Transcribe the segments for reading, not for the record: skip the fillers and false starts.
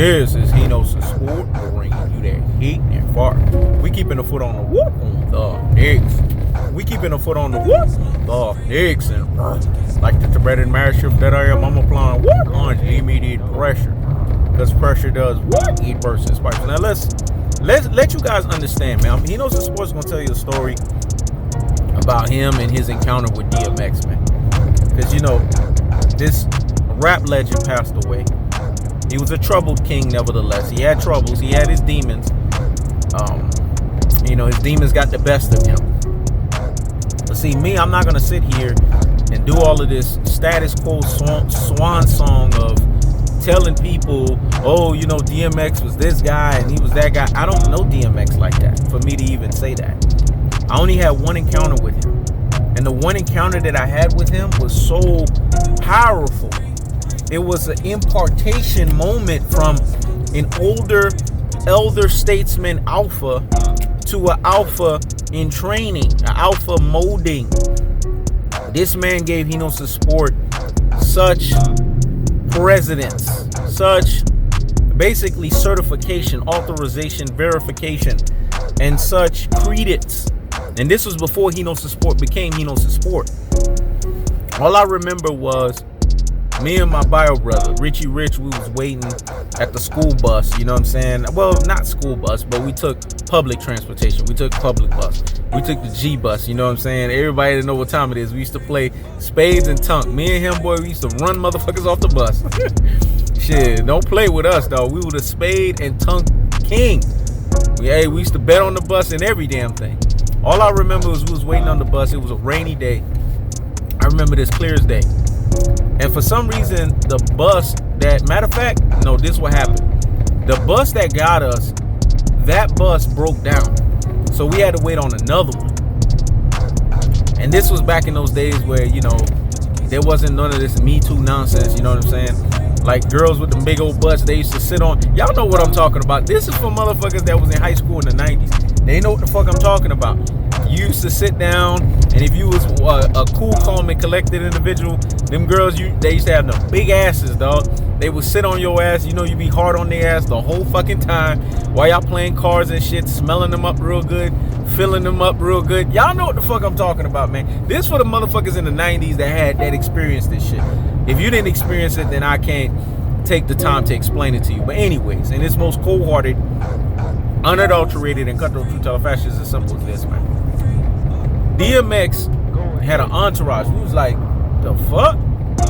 This is HeKnowsHisSport, bringing you that heat and fart. We keeping the foot on the whoop on the Hkhs. We keeping the foot on the whoop the Hkhs, and like the Tibetan marriage that I am, I'm applying what on immediate pressure, because pressure does what? It bursts and spikes. Now let's let you guys understand, man. HeKnowsHisSport's gonna tell you a story about him and his encounter with DMX, man. Because this rap legend passed away. He was a troubled king, nevertheless. He had troubles. He had his demons. His demons got the best of him. But see, me, I'm not gonna sit here and do all of this status quo swan song of telling people, oh, DMX was this guy and he was that guy. I don't know DMX like that for me to even say that. I only had one encounter with him. And the one encounter that I had with him was so powerful. It was an impartation moment from an elder statesman alpha to an alpha in training, an alpha molding. This man gave HeKnowsHisSport such precedence, such basically certification, authorization, verification, and such credence. And this was before HeKnowsHisSport became HeKnowsHisSport. All I remember was me and my bio brother, Richie Rich, we was waiting at the school bus, you know what I'm saying? Well, not school bus, but we took public transportation. We took public bus. We took the G bus, you know what I'm saying? Everybody that know what time it is. We used to play spades and tunk. Me and him, boy, we used to run motherfuckers off the bus. Shit, don't play with us, dog. We were the spade and tunk king. We used to bet on the bus and every damn thing. All I remember was we was waiting on the bus. It was a rainy day. I remember this clear as day. And for some reason, the bus matter of fact, no, this what happened. The bus that got us, that bus broke down. So we had to wait on another one. And this was back in those days where, there wasn't none of this Me Too nonsense, you know what I'm saying? Like girls with the big old butts, they used to sit on. Y'all know what I'm talking about. This is for motherfuckers that was in high school in the 90s. They know what the fuck I'm talking about. You used to sit down, and if you was a cool, calm, and collected individual, them girls, they used to have them big asses, dog. They would sit on your ass, you be hard on their ass the whole fucking time while y'all playing cards and shit, smelling them up real good, filling them up real good. Y'all know what the fuck I'm talking about, man. This for the motherfuckers in the 90s that experienced this shit. If you didn't experience it, then I can't take the time to explain it to you. But anyways, in its most cold-hearted, unadulterated, and cutthroat true telefashion is as simple as this, man. DMX had an entourage. We was like, the fuck?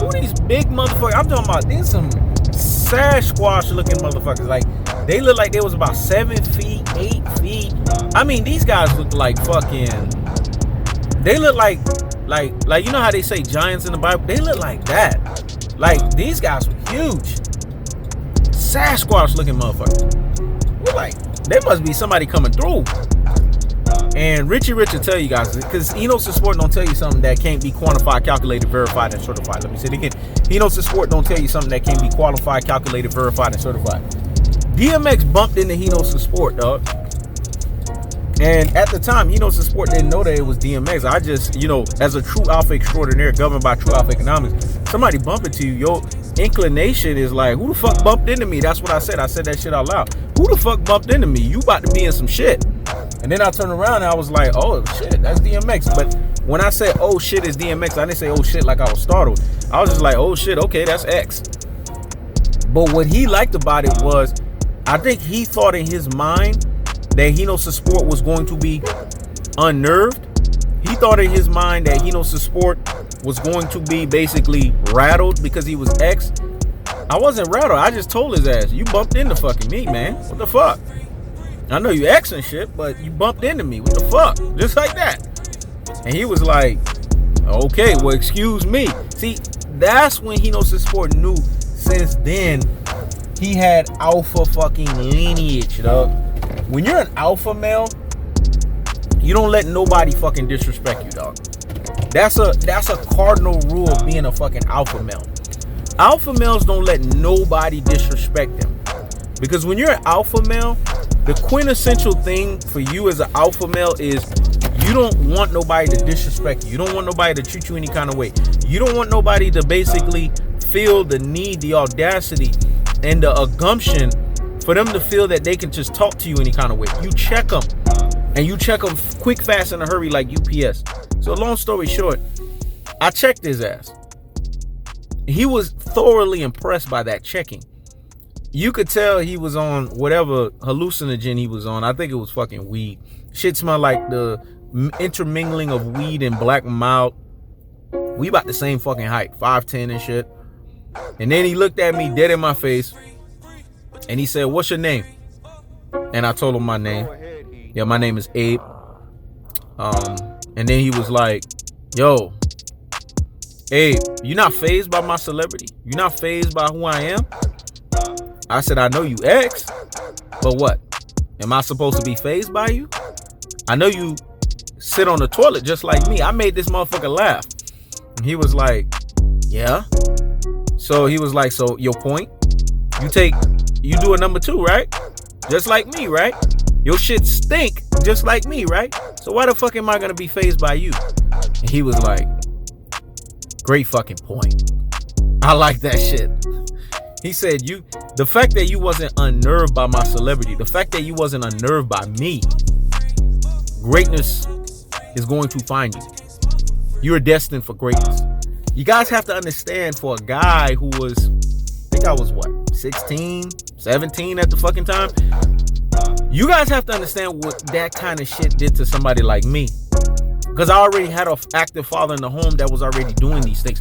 Who these big motherfuckers? I'm talking about, these some Sasquatch looking motherfuckers. Like, they look like they was about 7 feet, 8 feet. I mean, these guys look like fucking, they look like you know how they say giants in the Bible? They look like that. Like, these guys were huge. Sasquatch looking motherfuckers. We're like, there must be somebody coming through. And Richie Rich will tell you guys, because HeKnowsHisSport don't tell you something that can't be quantified, calculated, verified, and certified. Let me say it again. HeKnowsHisSport don't tell you something that can't be qualified, calculated, verified, and certified. DMX bumped into HeKnowsHisSport, dog. And at the time, HeKnowsHisSport didn't know that it was DMX. I just, as a true alpha extraordinaire governed by true alpha economics, somebody bump into you, your inclination is like, who the fuck bumped into me? That's what I said. I said that shit out loud. Who the fuck bumped into me? You about to be in some shit. And then I turned around and I was like, oh shit, that's DMX. But when I said, oh shit, it's DMX, I didn't say, oh shit, like I was startled. I was just like, oh shit, okay, that's X. But what he liked about it was, I think he thought in his mind that HeKnowsHisSport was going to be unnerved. He thought in his mind that HeKnowsHisSport was going to be basically rattled because he was X. I wasn't rattled. I just told his ass, you bumped into fucking me, man. What the fuck? I know you X and shit, but you bumped into me. What the fuck? Just like that. And he was like, okay, well, excuse me. See, that's when HeKnowsHisSport knew since then he had alpha fucking lineage, dog. When you're an alpha male, you don't let nobody fucking disrespect you, dog. That's a cardinal rule of being a fucking alpha male. Alpha males don't let nobody disrespect them. Because when you're an alpha male, the quintessential thing for you as an alpha male is you don't want nobody to disrespect you. You don't want nobody to treat you any kind of way. You don't want nobody to basically feel the need, the audacity and the gumption for them to feel that they can just talk to you any kind of way. You check them, and you check them quick, fast, in a hurry like UPS. So long story short, I checked his ass. He was thoroughly impressed by that checking. You could tell he was on whatever hallucinogen he was on. I think it was fucking weed. Shit smelled like the intermingling of weed and black mild. We about the same fucking height, 5'10" and shit. And then he looked at me dead in my face and he said, "What's your name?" And I told him my name. Yeah, my name is Abe. And then he was like, "Yo, Abe, you not fazed by my celebrity? You not fazed by who I am?" I said, "I know you X, but what? Am I supposed to be fazed by you? I know you sit on the toilet just like me. I made this motherfucker laugh." And he was like, "Yeah." So he was like, "So your point? You do a number 2, right? Just like me, right? Your shit stink just like me, right? So why the fuck am I gonna be fazed by you?" And he was like, "Great fucking point. I like that shit." He said, the fact that you wasn't unnerved by my celebrity, the fact that you wasn't unnerved by me, greatness is going to find you. You're destined for greatness. You guys have to understand, for a guy who was, I think I was what, 16, 17 at the fucking time. You guys have to understand what that kind of shit did to somebody like me. Because I already had an active father in the home that was already doing these things.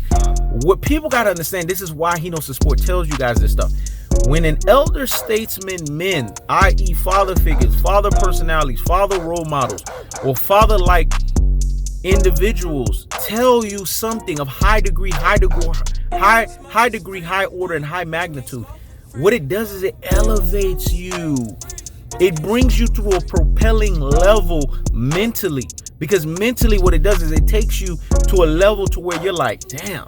What people got to understand, this is why HeKnowsHisSport tells you guys this stuff. When an elder statesman men, i.e. father figures, father personalities, father role models, or father-like individuals tell you something of high degree, high order, and high magnitude, what it does is it elevates you. It brings you to a propelling level mentally. Because mentally what it does is it takes you to a level to where you're like, damn,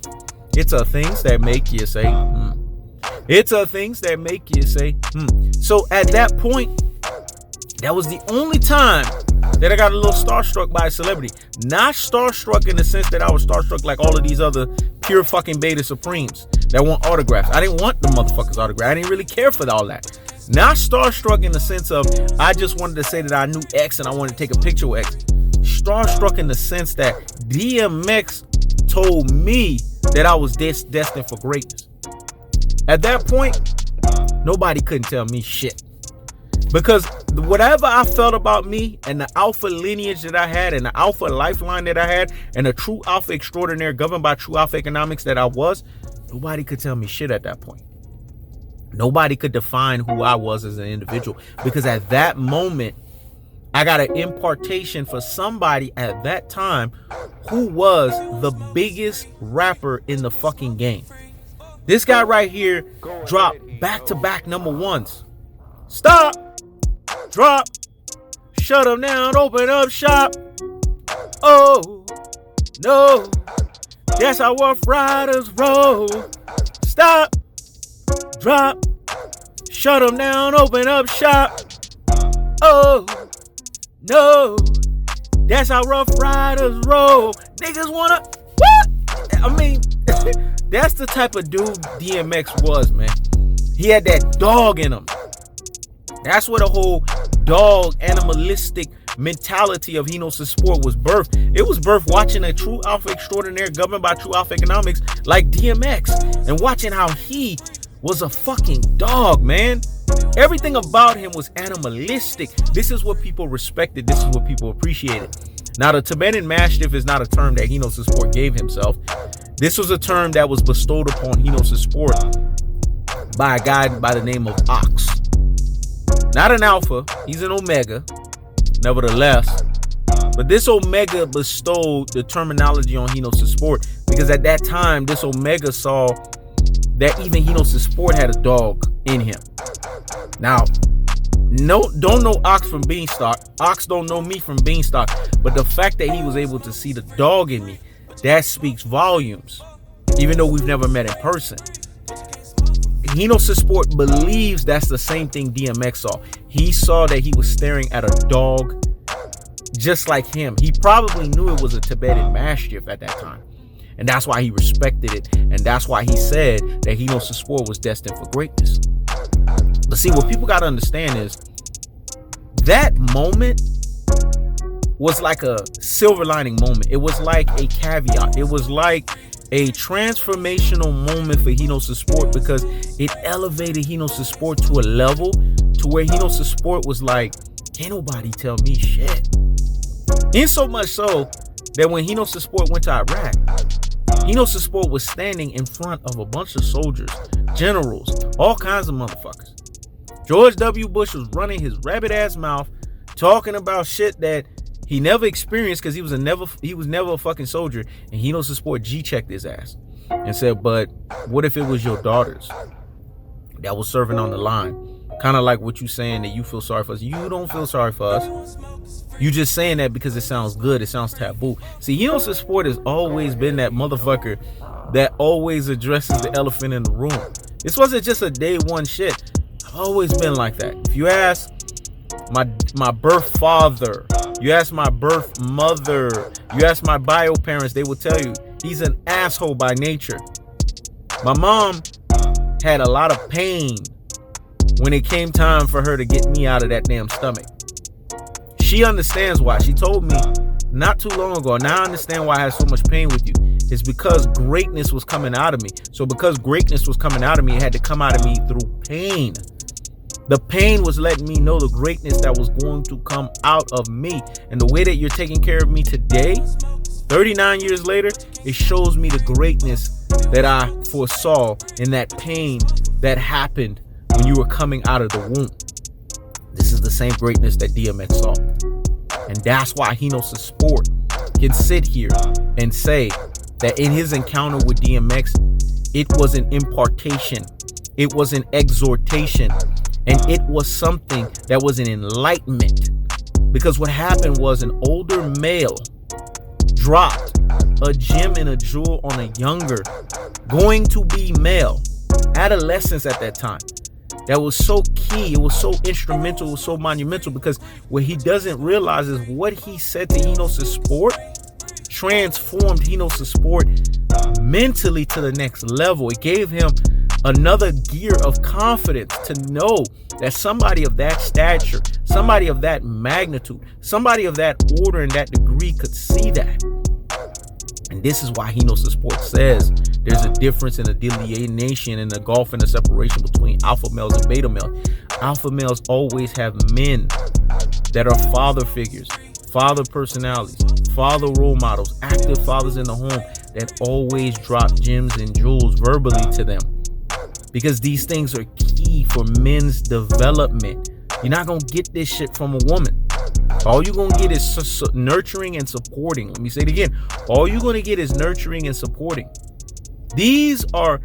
it's a things that make you say, It's a things that make you say, So at that point, that was the only time that I got a little starstruck by a celebrity. Not starstruck in the sense that I was starstruck like all of these other pure fucking beta supremes that want autographs. I didn't want the motherfuckers autograph. I didn't really care for all that. Not starstruck in the sense of I just wanted to say that I knew X and I wanted to take a picture with X. Starstruck in the sense that DMX told me that I was destined for greatness. At that point, nobody couldn't tell me shit. Because whatever I felt about me and the alpha lineage that I had and the alpha lifeline that I had and the true alpha extraordinaire governed by true alpha economics that I was, nobody could tell me shit at that point. Nobody could define who I was as an individual. Because at that moment, I got an impartation for somebody at that time who was the biggest rapper in the fucking game. This guy right here dropped back-to-back number ones. Stop, drop, shut them down, open up shop. Oh, no, that's how Rough Riders roll. Stop, drop, shut them down, open up shop. Oh, no, that's how Rough Riders roll. Niggas wanna, what? I mean, that's the type of dude DMX was, man. He had that dog in him. That's where the whole dog animalistic mentality of HeKnowsHisSport was birthed. It was birthed watching a true alpha extraordinaire governed by true alpha economics like DMX and watching how he was a fucking dog, man. Everything about him was animalistic. This is what people respected. This is what people appreciated. Now, the Tibetan Mastiff is not a term that HeKnowsHisSport gave himself. This was a term that was bestowed upon HeKnowsHisSport by a guy by the name of Hkhs. Not an alpha, he's an omega, nevertheless. But this omega bestowed the terminology on HeKnowsHisSport because at that time, this omega saw that even HeKnowsHisSport had a dog in him. Now, don't know Hkhs from Beanstalk. Hkhs don't know me from Beanstalk. But the fact that he was able to see the dog in me, that speaks volumes, even though we've never met in person. HeKnowsHisSport believes that's the same thing DMX saw. He saw that he was staring at a dog just like him. He probably knew it was a Tibetan Mastiff at that time. And that's why he respected it. And that's why he said that HeKnowsHisSport was destined for greatness. see, what people got to understand is that moment was like a silver lining moment. It was like a caveat. It was like a transformational moment for HeKnowsHisSport, because it elevated HeKnowsHisSport to a level to where HeKnowsHisSport was like, can't nobody tell me shit. In so much so that when HeKnowsHisSport went to Iraq, HeKnowsHisSport was standing in front of a bunch of soldiers, generals, all kinds of motherfuckers. George W. Bush was running his rabbit ass mouth, talking about shit that he never experienced, because he was never a fucking soldier. And HeKnowsHisSport G-checked his ass and said, but what if it was your daughters that was serving on the line? Kind of like what you saying, that you feel sorry for us. You don't feel sorry for us. You just saying that because it sounds good. It sounds taboo. See, HeKnowsHisSport has always been that motherfucker that always addresses the elephant in the room. This wasn't just a day one shit. I've always been like that. If you ask my birth father, you ask my birth mother, you ask my bio parents, they will tell you he's an asshole by nature. My mom had a lot of pain when it came time for her to get me out of that damn stomach. She understands why. She told me not too long ago, now I understand why I had so much pain with you. It's because greatness was coming out of me. So because greatness was coming out of me, it had to come out of me through pain. The pain was letting me know the greatness that was going to come out of me. And the way that you're taking care of me today, 39 years later, it shows me the greatness that I foresaw in that pain that happened when you were coming out of the womb. This is the same greatness that DMX saw. And that's why HeKnowsHisSport can sit here and say that in his encounter with DMX, it was an impartation. It was an exhortation. And it was something that was an enlightenment. Because what happened was an older male dropped a gem and a jewel on a younger, going to be male, adolescence at that time. That was so key. It was so instrumental. It was so monumental, because what he doesn't realize is what he said to HeKnowsHisSport transformed HeKnowsHisSport mentally to the next level. It gave him another gear of confidence to know that somebody of that stature, somebody of that magnitude, somebody of that order and that degree could see that. And this is why HeKnowsHisSport says there's a difference in a delineation and a gulf and a separation between alpha males and beta males. Alpha males always have men that are father figures, father personalities, father role models, active fathers in the home that always drop gems and jewels verbally to them. Because these things are key for men's development. You're not going to get this shit from a woman. All you're going to get is nurturing and supporting. Let me say it again. All you're going to get is nurturing and supporting. These are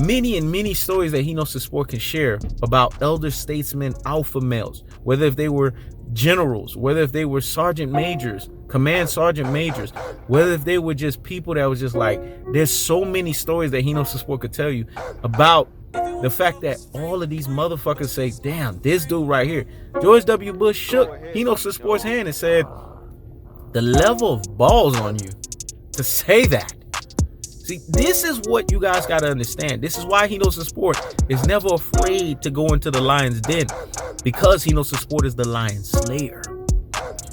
many stories that HeKnowsHisSport can share about elder statesmen, alpha males, whether if they were generals, whether if they were sergeant majors, command sergeant majors, whether if they were just people that was just like, there's so many stories that HeKnowsHisSport could tell you about the fact that all of these motherfuckers say, damn, this dude right here, George W. Bush shook HeKnowsHisSport's hand and said, the level of balls on you to say that. See, this is what you guys got to understand. This is why HeKnowsHisSport is never afraid to go into the lion's den, because HeKnowsHisSport is the lion slayer.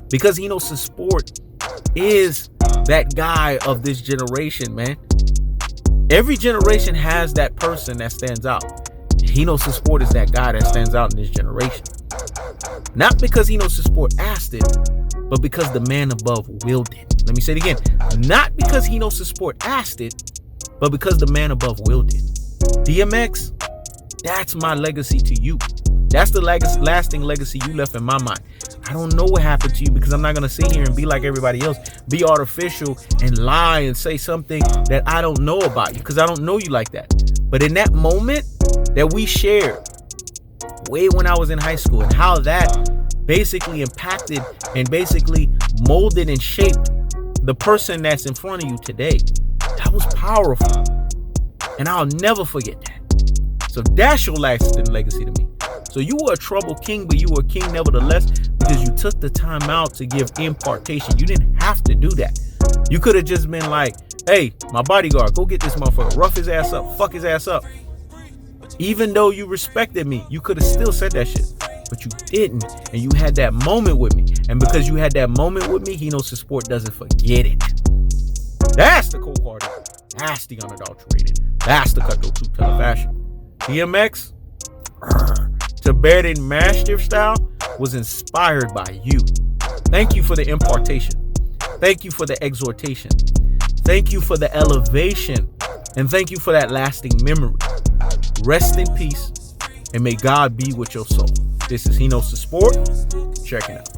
Because HeKnowsHisSport is that guy of this generation, man. Every generation has that person that stands out. HeKnowsHisSport is that guy that stands out in this generation. Not because HeKnowsHisSport asked it, but because the man above willed it. Let me say it again. Not because HeKnowsHisSport asked it, but because the man above willed it. DMX, that's my legacy to you. That's the lasting legacy you left in my mind. I don't know what happened to you, because I'm not going to sit here and be like everybody else, be artificial and lie and say something that I don't know about you, because I don't know you like that. But in that moment that we shared way when I was in high school, and how that basically impacted and basically molded and shaped the person that's in front of you today, that was powerful. And I'll never forget that. So that's your lasting legacy to me. So you were a troubled king, but you were a king nevertheless, because you took the time out to give impartation. You didn't have to do that. You could have just been like, hey, my bodyguard, go get this motherfucker, rough his ass up, fuck his ass up. Even though you respected me, you could have still said that shit. But you didn't. And you had that moment with me. And because you had that moment with me, He Knows His Sport doesn't forget it. That's the cold-hearted. That's the unadulterated. That's the cutthroat two-tone fashion. DMX, Tibetan Mastiff style, was inspired by you. Thank you for the impartation. Thank you for the exhortation. Thank you for the elevation. And thank you for that lasting memory. Rest in peace. And may God be with your soul. This is He Knows the Sport. Check it out.